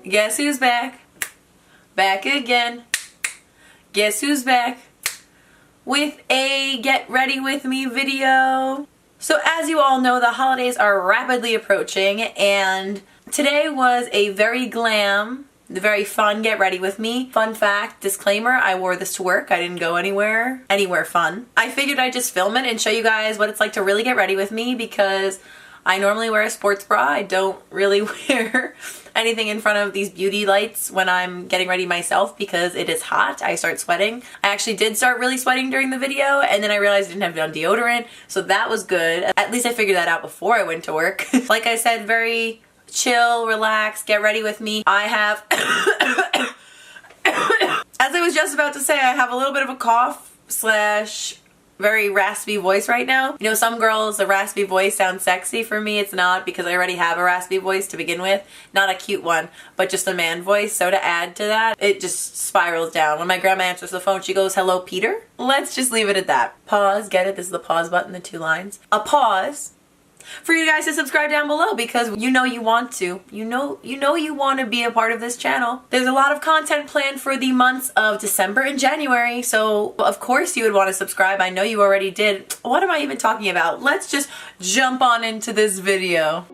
Guess who's back? Back again. Guess who's back? With a get ready with me video. So as you all know, the holidays are rapidly approaching, and today was a very glam, very fun get ready with me. Fun fact, disclaimer, I wore this to work. I didn't go anywhere fun. I figured I'd just film it and show you guys what it's like to really get ready with me, because I normally wear a sports bra. I don't really wear anything in front of these beauty lights when I'm getting ready myself because it is hot. I start sweating. I actually did start really sweating during the video, and then I realized I didn't have on deodorant, so that was good. At least I figured that out before I went to work. Like I said, very chill, relax, get ready with me. I have, as I was just about to say, I have a little bit of a cough slash very raspy voice right now. You know, some girls, a raspy voice sounds sexy. For me, it's not, because I already have a raspy voice to begin with. Not a cute one, but just a man voice. So to add to that, it just spirals down. When my grandma answers the phone, she goes, "Hello, Peter?" Let's just leave it at that. Pause, get it? This is the pause button, the 2 lines. A pause for you guys to subscribe down below, because you know you want to. You know you want to be a part of this channel. There's a lot of content planned for the months of December and January, so of course you would want to subscribe. I know you already did. What am I even talking about? Let's just jump on into this video.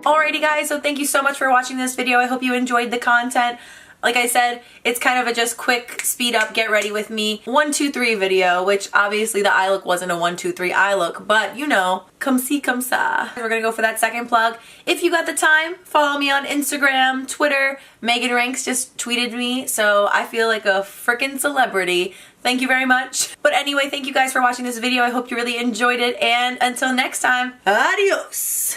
Alrighty guys, so thank you so much for watching this video. I hope you enjoyed the content. Like I said, it's kind of a just quick speed up, get ready with me 1, 2, 3 video, which obviously the eye look wasn't a 1, 2, 3 eye look, but you know, comme ci, comme ça. We're gonna go for that second plug. If you got the time, follow me on Instagram, Twitter. Megan Ranks just tweeted me, so I feel like a freaking celebrity. Thank you very much. But anyway, thank you guys for watching this video. I hope you really enjoyed it, and until next time, adios!